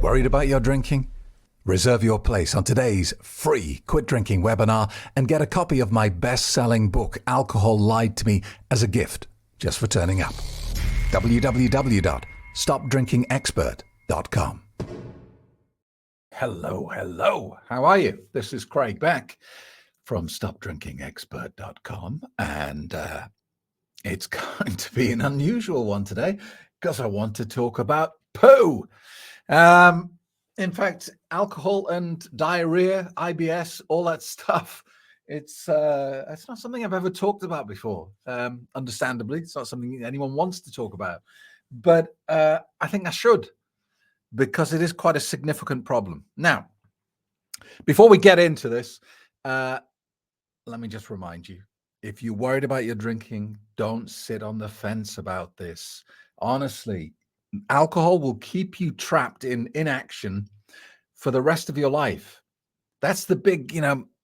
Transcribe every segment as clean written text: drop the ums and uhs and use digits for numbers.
Worried about your drinking? Reserve your place on today's free Quit Drinking webinar and get a copy of my best-selling book, Alcohol Lied to Me, as a gift just for turning up. www.stopdrinkingexpert.com. Hello. How are you? This is Craig back from stopdrinkingexpert.com, and it's going to be an unusual one today because I want to talk about poo. In fact, alcohol and diarrhea, IBS, all that stuff, it's not something I've ever talked about before. Understandably, it's not something anyone wants to talk about, but I think I should, because it is quite a significant problem. Now, before we get into this, let me just remind you, if you're worried about your drinking, don't sit on the fence about this. Honestly, alcohol will keep you trapped in inaction for the rest of your life. That's the big,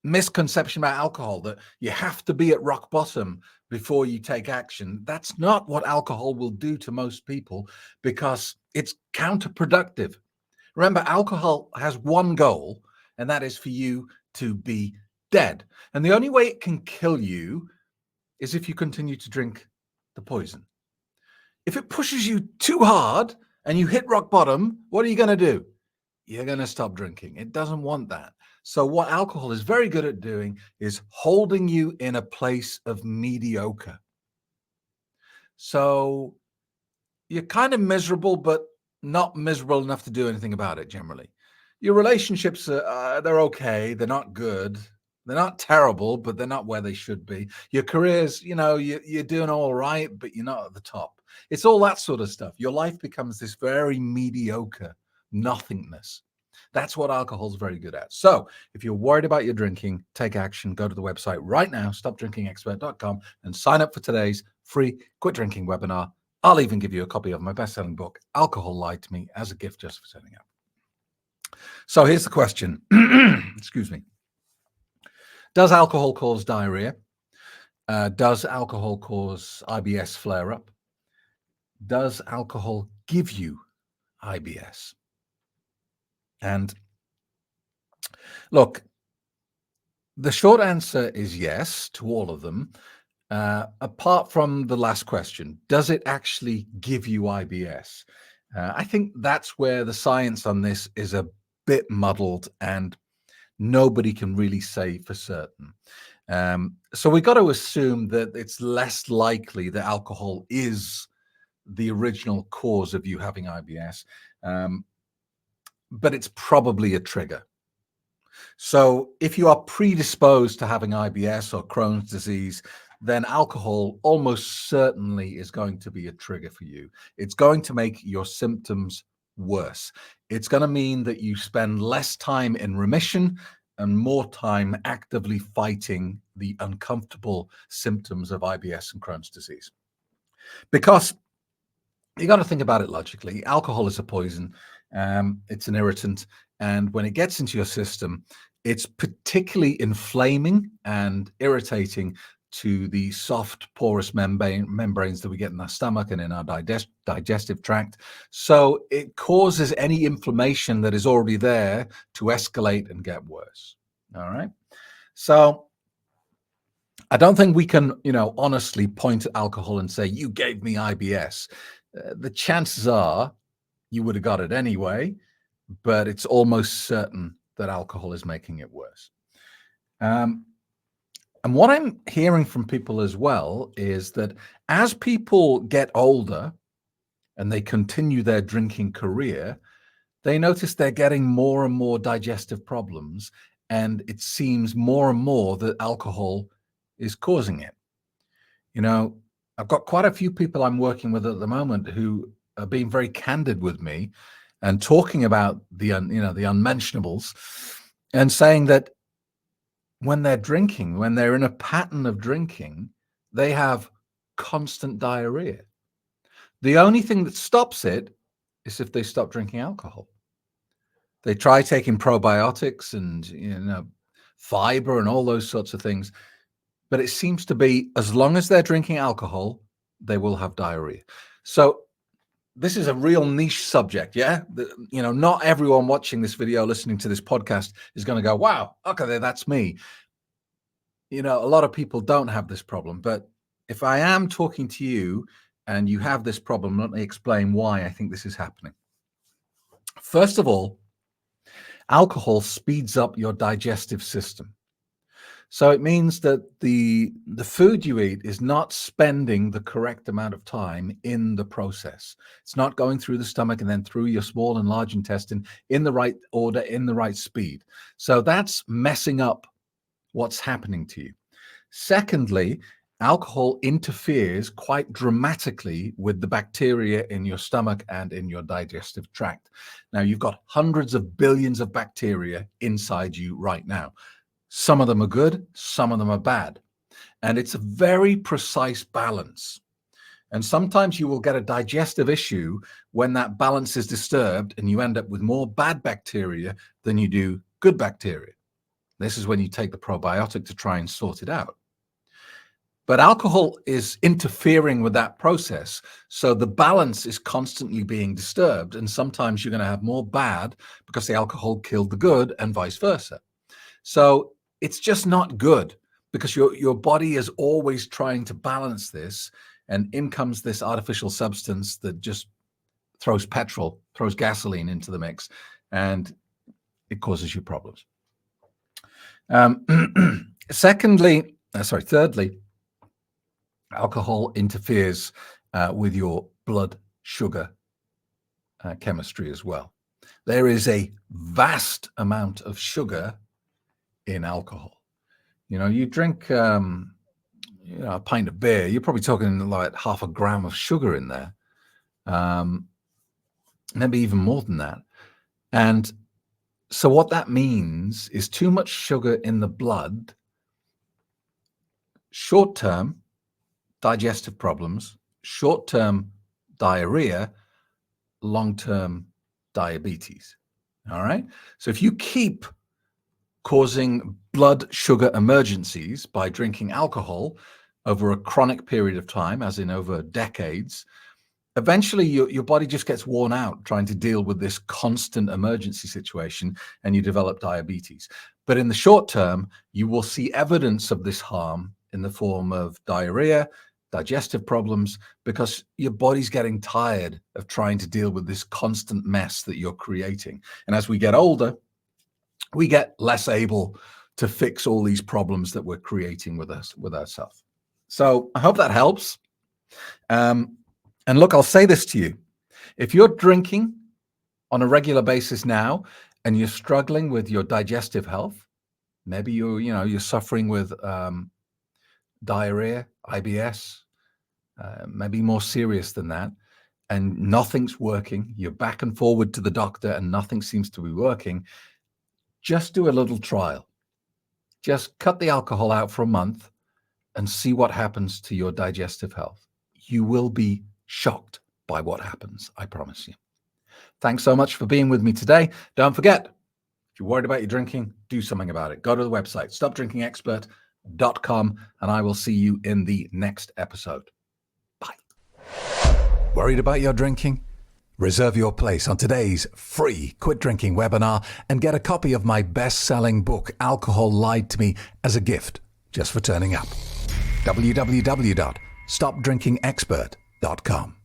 misconception about alcohol, that you have to be at rock bottom before you take action. That's not what alcohol will do to most people, because it's counterproductive. Remember, alcohol has one goal, and that is for you to be dead. And the only way it can kill you is if you continue to drink the poison. If it pushes you too hard and you hit rock bottom, what are you going to do? You're going to stop drinking. It doesn't want that. So what alcohol is very good at doing is holding you in a place of mediocre. So you're kind of miserable, but not miserable enough to do anything about it generally. Your relationships, they're okay. They're not good. They're not terrible, but they're not where they should be. Your careers, you're doing all right, but you're not at the top. It's all that sort of stuff. Your life becomes this very mediocre nothingness. That's what alcohol is very good at. So if you're worried about your drinking, take action. Go to the website right now, stopdrinkingexpert.com, and sign up for today's free Quit Drinking webinar. I'll even give you a copy of my best-selling book, Alcohol Lied to Me, as a gift just for turning up. So here's the question. Excuse me. Does alcohol cause diarrhea? Does alcohol cause IBS flare-up? Does alcohol give you IBS? And look, the short answer is yes to all of them, apart from the last question. Does it actually give you IBS? I think that's where the science on this is a bit muddled, and nobody can really say for certain. So we got to assume that it's less likely that alcohol is the original cause of you having IBS, but it's probably a trigger. So if you are predisposed to having IBS or Crohn's disease, then alcohol almost certainly is going to be a trigger for you. It's going to make your symptoms worse. It's going to mean that you spend less time in remission and more time actively fighting the uncomfortable symptoms of IBS and Crohn's disease. Because you got to think about it logically. Alcohol is a poison. It's an irritant. And when it gets into your system, it's particularly inflaming and irritating to the soft, porous membranes that we get in our stomach and in our digestive tract. So it causes any inflammation that is already there to escalate and get worse. All right. So I don't think we can, honestly point at alcohol and say, you gave me IBS. The chances are you would have got it anyway, but it's almost certain that alcohol is making it worse. And what I'm hearing from people as well is that as people get older and they continue their drinking career, they notice they're getting more and more digestive problems, and it seems more and more that alcohol is causing it. I've got quite a few people I'm working with at the moment who are being very candid with me and talking about the unmentionables, and saying that when they're drinking, when they're in a pattern of drinking, they have constant diarrhea. The only thing that stops it is if they stop drinking alcohol. They try taking probiotics and, fiber and all those sorts of things, but it seems to be as long as they're drinking alcohol, they will have diarrhea. So this is a real niche subject, yeah? Not everyone watching this video, listening to this podcast is going to go, wow, okay, that's me. A lot of people don't have this problem, but if I am talking to you and you have this problem, let me explain why I think this is happening. First of all, alcohol speeds up your digestive system. So it means that the food you eat is not spending the correct amount of time in the process. It's not going through the stomach and then through your small and large intestine in the right order, in the right speed. So that's messing up what's happening to you. Secondly, alcohol interferes quite dramatically with the bacteria in your stomach and in your digestive tract. Now, you've got hundreds of billions of bacteria inside you right now. Some of them are good, some of them are bad. And it's a very precise balance. And sometimes you will get a digestive issue when that balance is disturbed and you end up with more bad bacteria than you do good bacteria. This is when you take the probiotic to try and sort it out. But alcohol is interfering with that process. So the balance is constantly being disturbed. And sometimes you're going to have more bad because the alcohol killed the good and vice versa. So it's just not good because your body is always trying to balance this, and in comes this artificial substance that just throws gasoline into the mix, and it causes you problems. Thirdly, alcohol interferes with your blood sugar chemistry as well. There is a vast amount of sugar in alcohol. You drink a pint of beer, you're probably talking like half a gram of sugar in there, maybe even more than that. And so what that means is too much sugar in the blood, short-term digestive problems, short-term diarrhea, long-term diabetes. All right. So if you keep causing blood sugar emergencies by drinking alcohol over a chronic period of time, as in over decades, eventually your body just gets worn out trying to deal with this constant emergency situation, and you develop diabetes. But in the short term, you will see evidence of this harm in the form of diarrhea, digestive problems, because your body's getting tired of trying to deal with this constant mess that you're creating. And as we get older, we get less able to fix all these problems that we're creating with ourselves. So I hope that helps. And look, I'll say this to you. If you're drinking on a regular basis now and you're struggling with your digestive health, maybe you're suffering with diarrhea, IBS, maybe more serious than that, and nothing's working, you're back and forward to the doctor and nothing seems to be working, just do a little trial. Just cut the alcohol out for a month and see what happens to your digestive health. You will be shocked by what happens, I promise you. Thanks so much for being with me today. Don't forget, if you're worried about your drinking, do something about it. Go to the website, stopdrinkingexpert.com, and I will see you in the next episode. Bye. Worried about your drinking? Reserve your place on today's free Quit Drinking webinar and get a copy of my best-selling book, Alcohol Lied to Me, as a gift just for turning up. www.stopdrinkingexpert.com